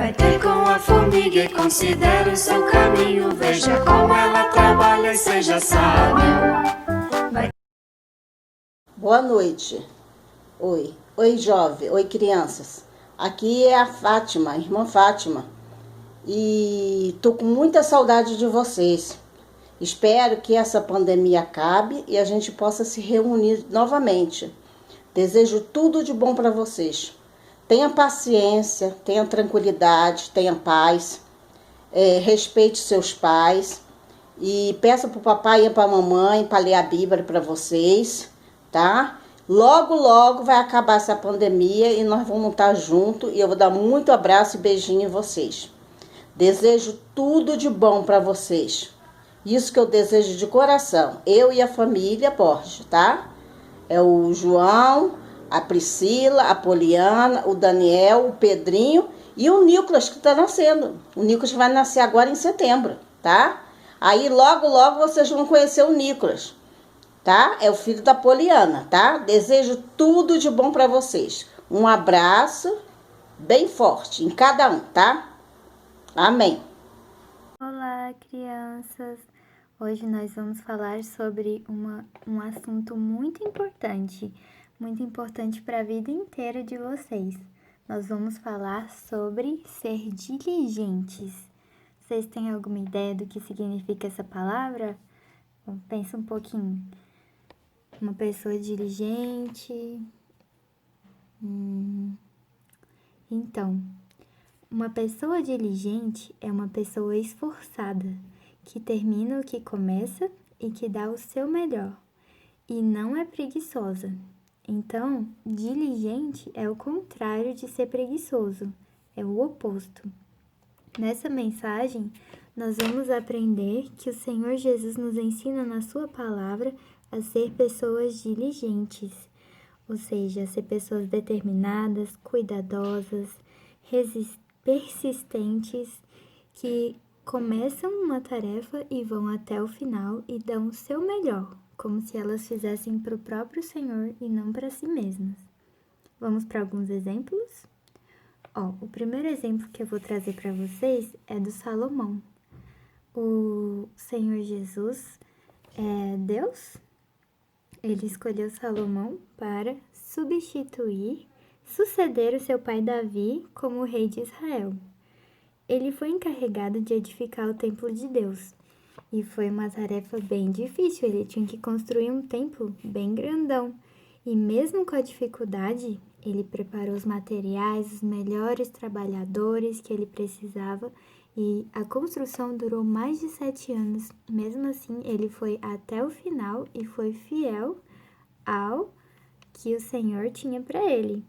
Vai ter com a formiga e considere o seu caminho. Veja como ela trabalha e seja sábio. Boa noite. Oi jovem, oi crianças. Aqui é a Fátima, irmã Fátima. E tô com muita saudade de vocês. Espero que essa pandemia acabe e a gente possa se reunir novamente. Desejo tudo de bom para vocês. Tenha paciência, tenha tranquilidade, tenha paz. Respeite seus pais. E peça para o papai e para a mamãe para ler a Bíblia para vocês, tá? Logo, logo vai acabar essa pandemia e nós vamos estar juntos e eu vou dar muito abraço e beijinho em vocês. Desejo tudo de bom para vocês. Isso que eu desejo de coração. Eu e a família Borges, tá? É o João, a Priscila, a Poliana, o Daniel, o Pedrinho e o Nicolas que está nascendo. O Nicolas vai nascer agora em setembro, tá? Aí logo, logo vocês vão conhecer o Nicolas, tá? É o filho da Poliana, tá? Desejo tudo de bom para vocês. Um abraço bem forte em cada um, tá? Amém. Olá, crianças! Hoje nós vamos falar sobre um assunto muito importante para a vida inteira de vocês. Nós vamos falar sobre ser diligentes. Vocês têm alguma ideia do que significa essa palavra? Bom, pensa um pouquinho. Uma pessoa diligente. Então, uma pessoa diligente é uma pessoa esforçada, que termina o que começa e que dá o seu melhor, e não é preguiçosa. Então, diligente é o contrário de ser preguiçoso, é o oposto. Nessa mensagem, nós vamos aprender que o Senhor Jesus nos ensina na sua palavra a ser pessoas diligentes, ou seja, a ser pessoas determinadas, cuidadosas, persistentes, que começam uma tarefa e vão até o final e dão o seu melhor, como se elas fizessem para o próprio Senhor e não para si mesmas. Vamos para alguns exemplos? O primeiro exemplo que eu vou trazer para vocês é do Salomão. O Senhor Jesus é Deus. Ele escolheu Salomão para suceder o seu pai Davi como rei de Israel. Ele foi encarregado de edificar o templo de Deus. E foi uma tarefa bem difícil, ele tinha que construir um templo bem grandão. E mesmo com a dificuldade, ele preparou os materiais, os melhores trabalhadores que ele precisava, e a construção durou mais de 7 anos. Mesmo assim, ele foi até o final e foi fiel ao que o Senhor tinha para ele.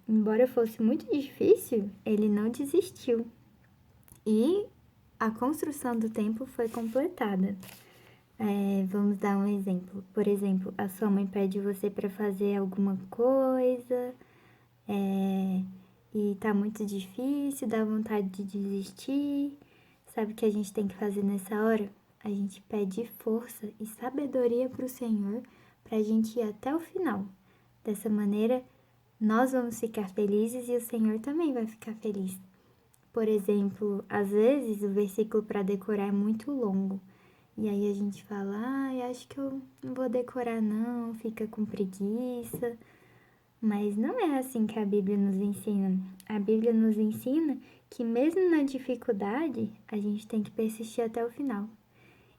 Embora fosse muito difícil, ele não desistiu. E a construção do templo foi completada. Vamos dar um exemplo. Por exemplo, a sua mãe pede você para fazer alguma coisa e tá muito difícil, dá vontade de desistir. Sabe o que a gente tem que fazer nessa hora? A gente pede força e sabedoria para o Senhor para a gente ir até o final. Dessa maneira, nós vamos ficar felizes e o Senhor também vai ficar feliz. Por exemplo, às vezes o versículo para decorar é muito longo. E aí a gente fala, acho que eu não vou decorar não, fica com preguiça. Mas não é assim que a Bíblia nos ensina. A Bíblia nos ensina que mesmo na dificuldade, a gente tem que persistir até o final.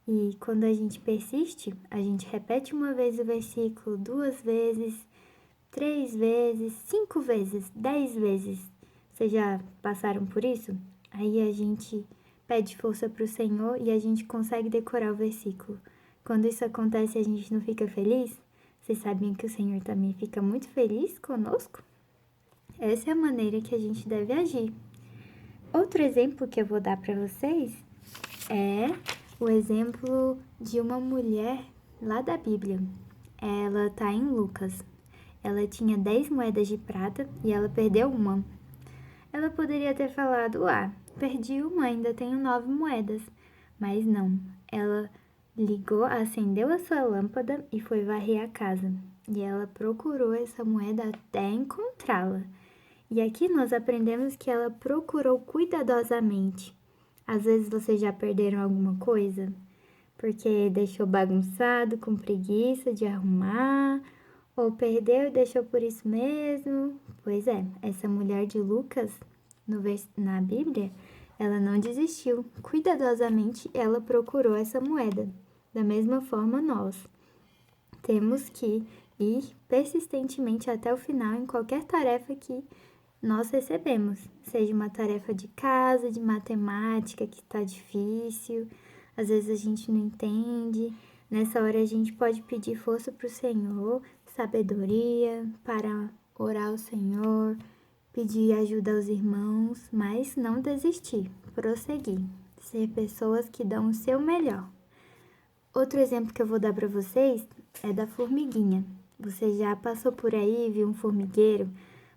E quando a gente persiste, a gente repete uma vez o versículo, 2 vezes, 3 vezes, 5 vezes, 10 vezes. Vocês já passaram por isso? Aí a gente pede força para o Senhor e a gente consegue decorar o versículo. Quando isso acontece e a gente não fica feliz, vocês sabem que o Senhor também fica muito feliz conosco? Essa é a maneira que a gente deve agir. Outro exemplo que eu vou dar para vocês é o exemplo de uma mulher lá da Bíblia. Ela está em Lucas. Ela tinha 10 moedas de prata e ela perdeu uma. Ela poderia ter falado, perdi uma, ainda tenho 9 moedas. Mas não, ela acendeu a sua lâmpada e foi varrer a casa. E ela procurou essa moeda até encontrá-la. E aqui nós aprendemos que ela procurou cuidadosamente. Às vezes vocês já perderam alguma coisa porque deixou bagunçado, com preguiça de arrumar, ou perdeu e deixou por isso mesmo. Pois é, essa mulher de Lucas, na Bíblia, ela não desistiu. Cuidadosamente, ela procurou essa moeda. Da mesma forma, nós temos que ir persistentemente até o final em qualquer tarefa que nós recebemos. Seja uma tarefa de casa, de matemática, que está difícil, às vezes a gente não entende. Nessa hora a gente pode pedir força para o Senhor, sabedoria para orar ao Senhor, pedir ajuda aos irmãos, mas não desistir, prosseguir, ser pessoas que dão o seu melhor. Outro exemplo que eu vou dar para vocês é da formiguinha. Você já passou por aí e viu um formigueiro?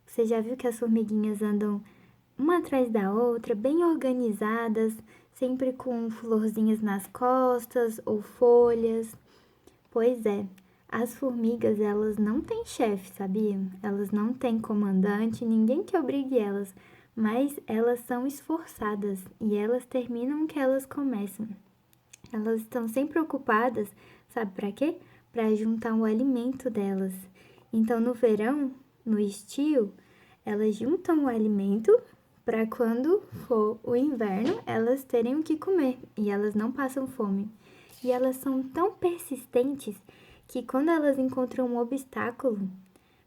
Você já viu que as formiguinhas andam uma atrás da outra, bem organizadas, sempre com florzinhas nas costas ou folhas? Pois é, as formigas, elas não têm chefe, sabia? Elas não têm comandante, ninguém que obrigue elas, mas elas são esforçadas e elas terminam o que elas começam. Elas estão sempre ocupadas, sabe para quê? Para juntar o alimento delas. Então, no verão, no estio, elas juntam o alimento para quando for o inverno, elas terem o que comer e elas não passam fome. E elas são tão persistentes que quando elas encontram um obstáculo,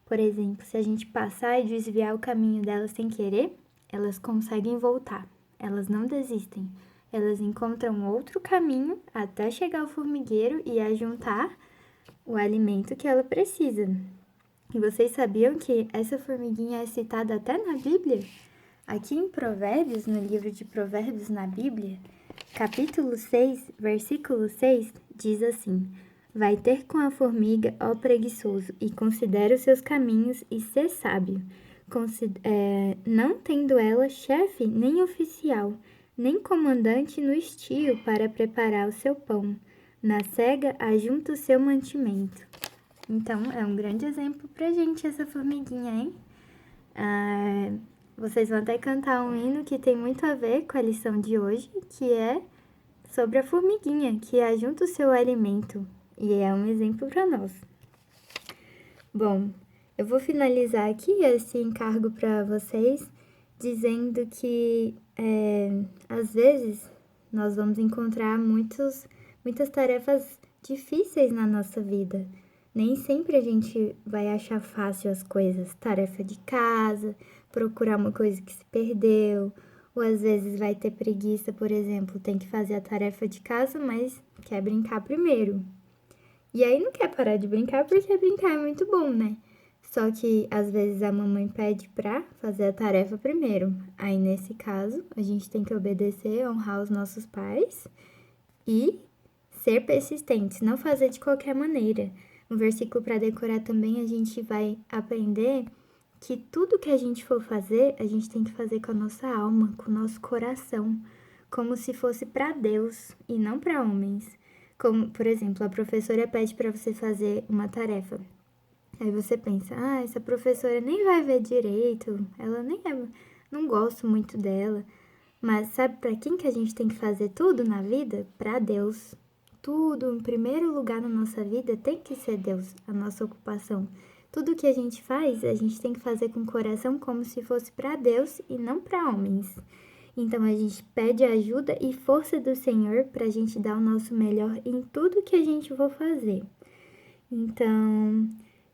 por exemplo, se a gente passar e desviar o caminho delas sem querer, elas conseguem voltar. Elas não desistem. Elas encontram outro caminho até chegar ao formigueiro e ajuntar o alimento que ela precisa. E vocês sabiam que essa formiguinha é citada até na Bíblia? Aqui em Provérbios, no livro de Provérbios na Bíblia, capítulo 6, versículo 6, diz assim: Vai ter com a formiga, ó preguiçoso, e considera os seus caminhos e sê sábio. Não tendo ela chefe nem oficial, nem comandante no estio para preparar o seu pão. Na cega, ajunta o seu mantimento. Então, é um grande exemplo pra gente essa formiguinha, hein? Vocês vão até cantar um hino que tem muito a ver com a lição de hoje, que é sobre a formiguinha, que ajunta o seu alimento. E é um exemplo para nós. Bom, eu vou finalizar aqui esse encargo para vocês, dizendo que às vezes nós vamos encontrar muitas tarefas difíceis na nossa vida. Nem sempre a gente vai achar fácil as coisas. Tarefa de casa, procurar uma coisa que se perdeu, ou às vezes vai ter preguiça, por exemplo, tem que fazer a tarefa de casa, mas quer brincar primeiro. E aí não quer parar de brincar porque brincar é muito bom, né? Só que às vezes a mamãe pede pra fazer a tarefa primeiro. Aí nesse caso, a gente tem que obedecer, honrar os nossos pais e ser persistentes, não fazer de qualquer maneira. Um versículo para decorar também, a gente vai aprender que tudo que a gente for fazer, a gente tem que fazer com a nossa alma, com o nosso coração, como se fosse para Deus e não para homens. Como, por exemplo, a professora pede para você fazer uma tarefa. Aí você pensa, essa professora nem vai ver direito, ela não gosto muito dela. Mas sabe para quem que a gente tem que fazer tudo na vida? Para Deus. Tudo, em primeiro lugar na nossa vida, tem que ser Deus, a nossa ocupação. Tudo que a gente faz, a gente tem que fazer com o coração como se fosse para Deus e não para homens. Então, a gente pede ajuda e força do Senhor para a gente dar o nosso melhor em tudo que a gente for fazer. Então,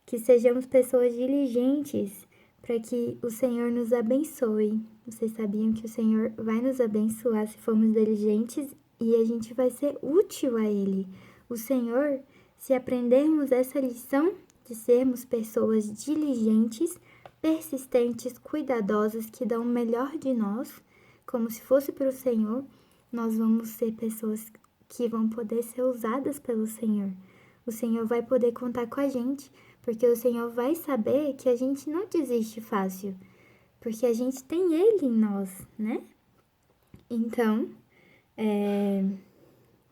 que sejamos pessoas diligentes para que o Senhor nos abençoe. Vocês sabiam que o Senhor vai nos abençoar se formos diligentes e a gente vai ser útil a Ele. O Senhor, se aprendermos essa lição de sermos pessoas diligentes, persistentes, cuidadosas, que dão o melhor de nós, como se fosse para o Senhor, nós vamos ser pessoas que vão poder ser usadas pelo Senhor. O Senhor vai poder contar com a gente, porque o Senhor vai saber que a gente não desiste fácil, porque a gente tem Ele em nós, né? Então,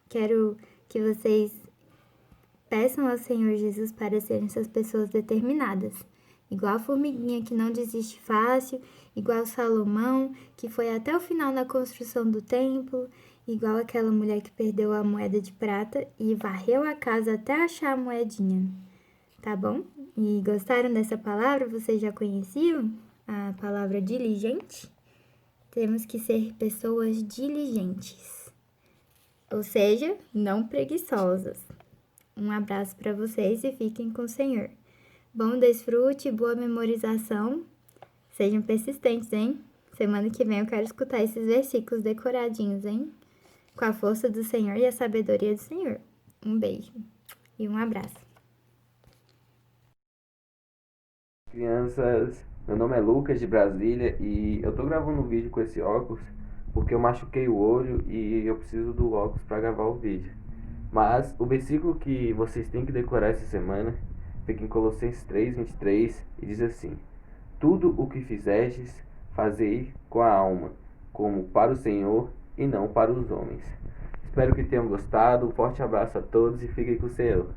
quero que vocês peçam ao Senhor Jesus para serem essas pessoas determinadas, igual a formiguinha que não desiste fácil, igual Salomão, que foi até o final na construção do templo, igual aquela mulher que perdeu a moeda de prata e varreu a casa até achar a moedinha. Tá bom? E gostaram dessa palavra? Vocês já conheciam a palavra diligente? Temos que ser pessoas diligentes, ou seja, não preguiçosas. Um abraço para vocês e fiquem com o Senhor. Bom desfrute, boa memorização. Sejam persistentes, hein? Semana que vem eu quero escutar esses versículos decoradinhos, hein? Com a força do Senhor e a sabedoria do Senhor. Um beijo e um abraço. Crianças, meu nome é Lucas de Brasília e eu tô gravando um vídeo com esse óculos porque eu machuquei o olho e eu preciso do óculos para gravar o vídeo. Mas o versículo que vocês têm que decorar essa semana fica em Colossenses 3:23 e diz assim: tudo o que fizerdes, fazei com a alma, como para o Senhor e não para os homens. Espero que tenham gostado. Um forte abraço a todos e fiquem com o Senhor.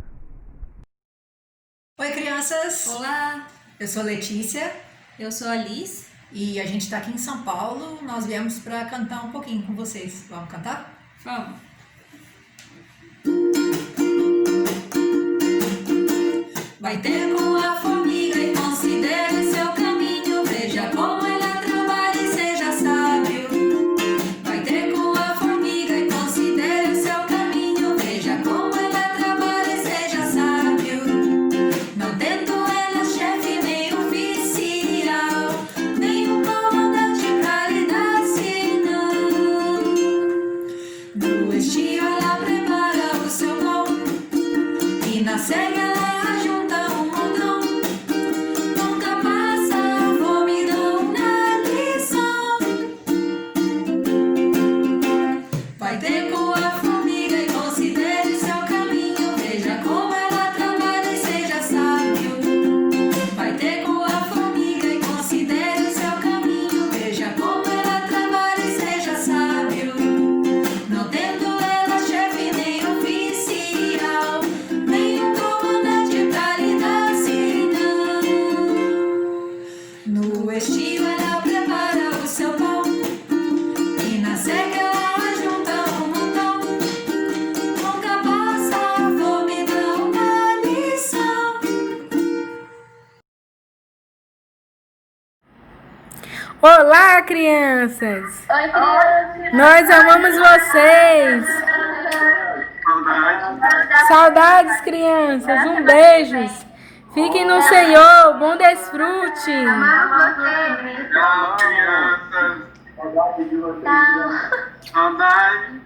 Oi, crianças! Olá, Eu sou Letícia eu sou a Liz. e a gente está aqui em São Paulo. Nós viemos para cantar um pouquinho com vocês. Vamos cantar? Vamos. Vai ter com a formiga e considere seu caminho. Veja como ela trabalha e seja sábio. Vai ter com a formiga e considere seu caminho. Veja como ela trabalha e seja sábio. Não tendo ela chefe nem oficial, nem um comandante pra lhe dar sinal. No estio ela prepara o seu pão e na cega ela Olá, crianças! Oi, crianças! Nós amamos vocês! Saudades, crianças! Um beijo! Fiquem no Senhor! Bom desfrute! Tchau, crianças! Saudade de vocês! Tchau! Saudade!